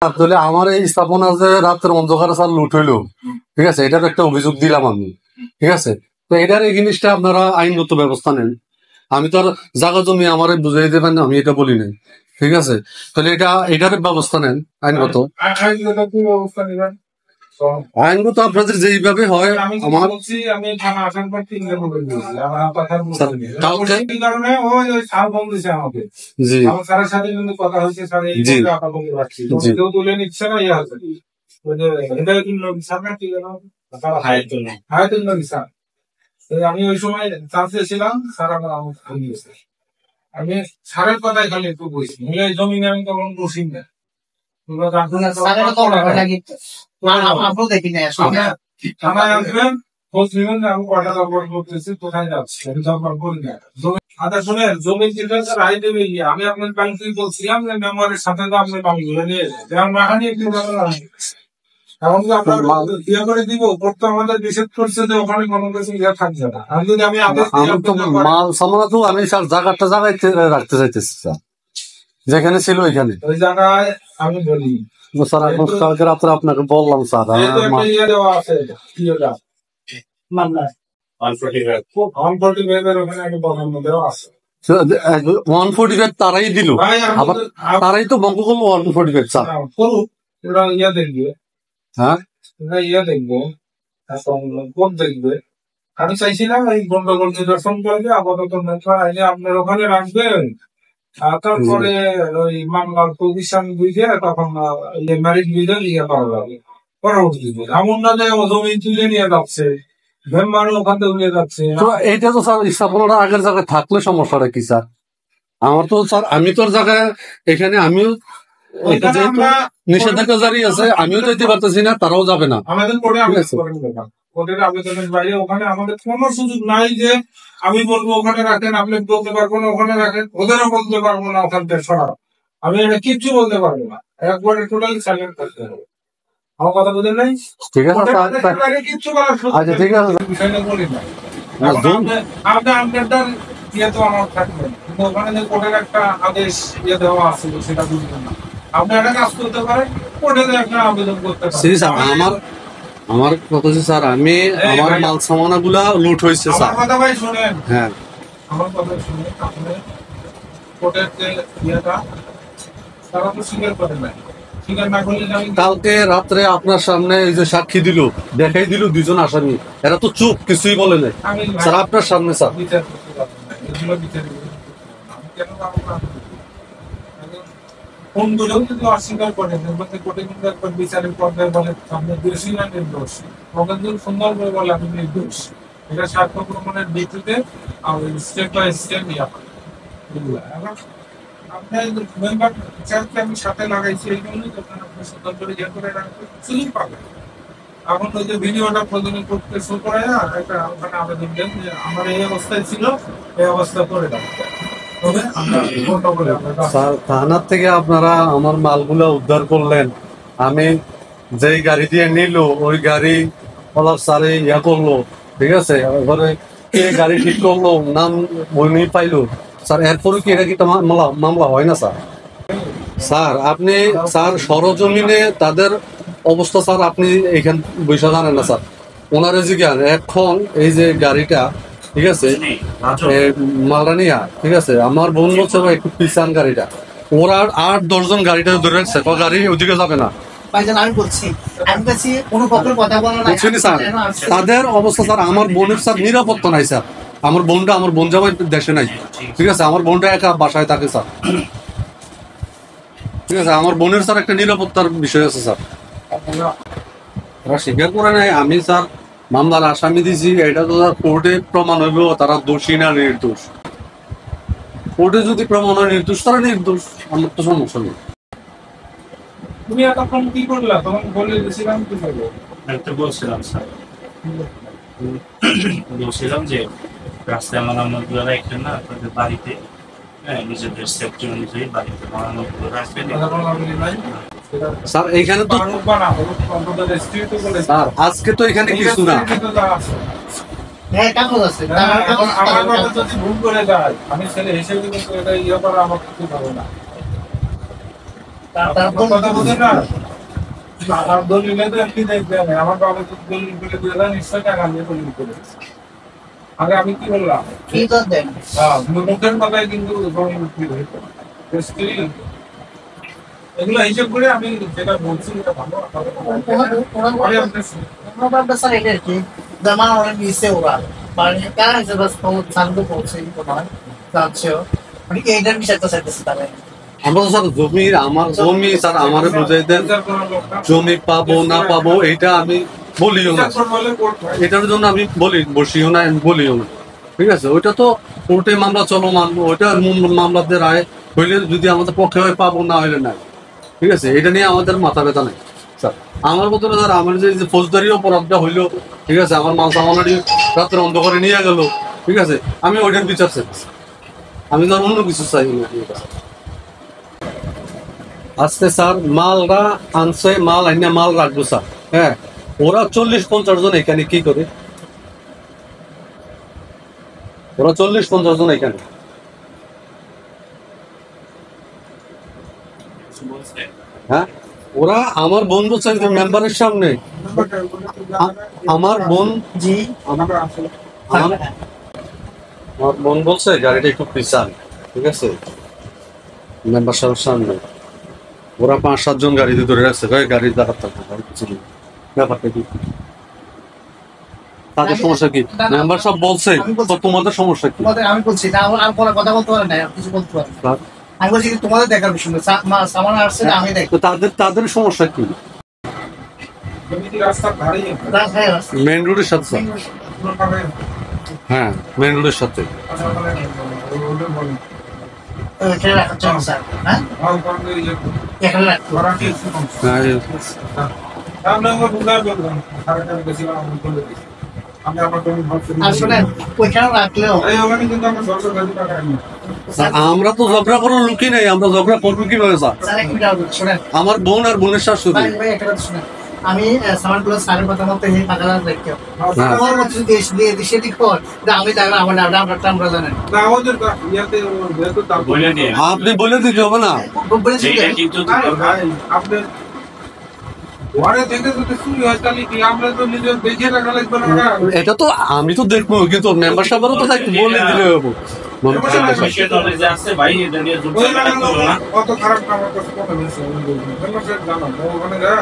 আসলে আমার এই স্থাপনা যে রাতের অন্ধকারে স্যার লুট হইলো, ঠিক আছে, এটার একটা অভিযোগ দিলাম আমি, ঠিক আছে। তো এটার এই জিনিসটা আপনারা আইনগত ব্যবস্থা নেন। আমি তো আর জায়গা জমি আমার বুঝাই দেবেন আমি এটা বলি নাই, ঠিক আছে। তাহলে এটার ব্যবস্থা নেন আইনগত। আইনগত আপনাদের যেইভাবে হয় আমার জি কথা হয়েছে স্যার এই কেউ তুলে নিচ্ছে না ইয়ে আছে আমি ওই সময় চান্সে ছিলাম স্যার আমার আমি সারের কথাই খালি একটু বলছি জমি আমি তখন বসি না কোথায় যাচ্ছে জমি আমি আপনার ব্যাংকে বলছিলাম যে মেম্বারের সাথে তো আপনি বাড়িগুলো নিয়ে এমনকি আপনার ইয়ে করে দিব করতে আমাদের নিষেধ করছে যে ওখানে কোনো কিছু ইয়ে থাকছে না। আমি যদি আমি মাল সামানা তো আমি স্যার জায়গাটা জায়গায় রাখতে চাইতেছি স্যার, যেখানে ছিল ওইখানে ওই জায়গায় আমি বলি স্যার কালকে রাত্রে আপনাকে বললাম স্যার ইয়ে দেওয়া আছে কি ওটা মামলা 145 ওখানে একটা বর্ণন দেওয়া আছে 145 তারাই দিল, আবার তারাই তো বঙ্গ করলো 145 স্যার ওরা ইয়ে দেখবে, হ্যাঁ ইয়ে দেখবো কোন দেখবে। আমি চাইছিলাম এই গন্ডগোল নিদর্শন করবে আপাতত আইনে আপনার ওখানে রাখবেন, তারপরে ওই মামলার পজিশন বুঝে তখন ম্যারিট বুঝে ইয়ে করা যাবে পরবর্তী। এমন না যে জমি তুলে নিয়ে যাচ্ছে ওখান থেকে উড়ে যাচ্ছে। এইটা তো স্যার স্থাপনাটা আগের জায়গায় থাকলে সমস্যাটা কি স্যার? আমার তো স্যার আমি তোর জায়গায় এখানে আমিও নিষেধাজ্ঞা জারি আছে, আমিও যেতে পারতেছি না, তারাও যাবে না। আমাদের কোর্টের আবেদনের বাইরে ওখানে আমাদের কোনো সুযোগ নাই যে আমি বলবো ওখানে রাখেন, আপনি বলতে পারবো না ওখানে রাখেন, ওদেরও বলতে পারবো না ওখান থেকে সরা, আমি এটা কিচ্ছু বলতে পারবো না, একবারে টোটালি সাইলেন্ট থাকতে হবে। আমার কথা বুঝেন নাই? ঠিক আছে কিচ্ছু করার আচ্ছা ঠিক আছে বিষয়টা বলি না আপনার ইয়ে তো আমার থাকবে, কিন্তু ওখানে যে কোর্টের একটা আদেশ ইয়ে দেওয়া আছে সেটা বুঝবেন না। আপনি একটা কাজ করতে পারেন, কোর্টে একটা আবেদন করতে পারেন। আমার কথা হচ্ছে স্যার আমি আমার মাল সামানা গুলা লুট হয়েছে স্যার। কথা ভাই শুনেন, হ্যাঁ আমার কথা শুনেন, আপনি কোর্টের যে ইয়েটা তারা তো স্বীকার করে নাই, স্বীকার না করলে কালকে রাত্রে আপনার সামনে এই যে সাক্ষী দিল, দেখাই দিল দুজন আসামি, এরা তো চুপ, কিছুই বলে নাই স্যার আপনার সামনে স্যার। বিচার করতে পারবেন না, এগুলো বিচার আমি কেন পাবো না? কোনগুলোও যদি অস্বীকার করেন কোর্টে কিন্তু একবার বিচারের পর্যায়ে বলে আপনি দোষী না নির্দোষ, ওখানে যদি সুন্দর করে বলে আপনি নির্দোষ, এটা সাক্ষ্য প্রমাণের ভিত্তিতে স্টেপ বাই স্টেপ ইয়া আপনার বিচারকে আমি সাথে লাগাইছি এই জন্যই তখন আপনি সুন্দর করে ইয়ে করে রাখবেন, সুযোগ পাবেন। এখন ওই যে ভিডিওটা প্রতিদিন করতে শুরু করে একটা ওখানে আবেদন দেন যে আমার এই অবস্থায় ছিল, এই অবস্থা করে দেন। থানার থেকে আপনারা আমার মালগুলা উদ্ধার করলেন, আমি যেই গাড়ি দিয়ে নিল ওই গাড়ি ওলার সারে ইয়া করলো, ঠিক আছে, এবারে কে গাড়ি ঠিক করলো নাম মনে পাইলো স্যার, এরপরে কি এটা কি মামলা হয় না স্যার? স্যার আপনি স্যার সরজমিনে তাদের অবস্থা স্যার আপনি এখান বৈশা জানেন না স্যার, ওনারে জিজ্ঞান এখন এই যে গাড়িটা, ঠিক আছে, মালরানিয়া, ঠিক আছে, আমার বোন বলছে একটু পিছান গাড়িটা, ওরা 8-10 জন গাড়িটা ধরে রাখছে, গাড়ি ওদিকে যাবে না। তাদের অবস্থা স্যার, আমার বোনের স্যার নিরাপত্তা নাই স্যার, আমার বোন জামাই দেশে নাই, ঠিক আছে, আমার বোনটা একা বাসায় থাকে স্যার, ঠিক আছে, আমার বোনের স্যার একটা নিরাপত্তার বিষয় আছে স্যার, ওরা স্বীকার করে নাই। আমি স্যার মামলার আসামি দিছি, এটা তো কোর্টে প্রমাণ হইব তারা দোষী না নির্দোষ, কোর্টে যদি প্রমাণ হয় নির্দোষ তারা নির্দোষ, আমার তো সমস্যা নেই। তুমি তখন কি করলা? তখন বলে দিয়েছিলাম কি করবো, বলছিলাম স্যার, বলছিলাম যে রাস্তায় মালামালগুলো রাখবেন না আপনাদের বাড়িতে, হ্যাঁ নিজেদের সেফটি অনুযায়ী বাড়িতে মালামালগুলো রাখবেন। স্যার এইখানে তো স্যার আজকে তো এখানে কিছু না, ভুল করে যায় আমি ছেলে হিসেবে কিন্তু এটা ইয়ে করা আমার কিছু ভালো না। কথা বোঝেন না? আর দলিলে তো এমনি দেখবেন, আমার বাবা তো দলিল করে দিয়ে দেন, নিশ্চয়ই টাকা দিয়ে দলিল করে। আগে আমি কি বললাম? কি তো দেন মুখের কথায় কিন্তু দলিল বিক্রি হইতো। বুঝলি? এগুলো হিসেব করে আমি যেটা বলছি এটা ভালো। পরে আপনি ওনার স্যার এটা কি জমা ওরা নিচে ওরা মানে কারা হিসেবে সার্ভে করছে তোমার যাচ্ছে মানে এইটার বিষয়টা চাইতেছে তারা আমরা তো স্যার আমার জমি স্যার আমারে বুঝাই দেন, বিচার করার লোকটা জমি পাবো না পাবো এটা আমি বলিও না, বিচার করতে হলে কোর্ট হয়। এটার জন্য আমি বসিও না, আমি বলিও না। ঠিক আছে, ওইটা তো কোর্টে মামলা চলমান, ওইটা মামলাতে রায় হইলে যদি আমাদের পক্ষে হয় পাবো, না হইলে নাই। ঠিক আছে, এটা নিয়ে আমাদের মাথা ব্যথা নেই স্যার। আমার মতো স্যার আমার যে ফৌজদারি অপরাধটা হইলো, ঠিক আছে, আমার মাল সামানারি রাত্রে অন্ধকারে নিয়ে গেল, ঠিক আছে, আমি ওইটার বিচার চাই, আমি ধর অন্য কিছু চাই না। ঠিক আছে, আজকে স্যার মালরা আনছে, মাল আইনা মাল রাখবো স্যার। হ্যাঁ, ওরা 40-50 জন এখানে কি করে? ওরা 40-50 জন এখানে। হ্যাঁ, ওরা আমার বোন বলছে মেম্বারের সামনে, আমার বোন জি আমার আমার বোন বলছে গাড়িটা একটু পিছান। ঠিক আছে, মেম্বার সাহেবের সামনে ওরা 5-7 জন গাড়িতে ধরে রাখছে, গাড়ি দাঁড়াতে থাকবে, গাড়ি পিছনে। ব্যাপারটা কি? তাদের সমস্যা কি? মেম্বার সব বলছে, তো তোমাদের সমস্যা কি? তোমাদের আমি বলছি না আমি কোনো কথা বলতে পারি না কিছু বলতে পারি না। স্যার, আমি বলছি কি তোমাদের দেখার বিষয় না সামান আসছে না আমি দেখি তো তাদের সমস্যা কি? তুমি কি রাস্তার ধারেই রাস্তায় আসছে মেইন রোডের সাথে স্যার। হ্যাঁ, মেইন রোডের সাথে। এখানে রাখার জন্য স্যার হ্যাঁ এখানে রাখতে হ্যাঁ, আসলে ওইখানে রাখলেও আমরা তো ঝগড়া করার লোকই নেই, আমরা ঝগড়া করবো কিভাবে স্যার? স্যার এক মিনিট শোনেন আমার বোন আর বোনের শাশুড়ি। ভাই ভাই একটা কথা শুনেন আমি সামানগুলো স্যারের কথা মতো এই টাকাটা দেখতে হ্যাঁ। আমার মতো দেশ দিয়ে দেশে দিক পর আমি টাকা আমার না আমরা জানেন বলে দিয়ে আপনি বলে দিতে হবে না। বলেছি যেটা কিন্তু আপনার ঘরে থেকে যদি চুরি হয় তাহলে কি আমরা তো নিজের দেখে রাখা লাগবে না? এটা তো আমি তো দেখবো, কিন্তু মেম্বার সাহেবেরও তো তাই বলে দিলে হবে। বিষয় নলেজ আছে ভাই, এটা নিয়ে যুক্ত ওই থাকতে হলো না। কত খারাপ আমার কাছে কথা বলছে জানাবো ওখানে যা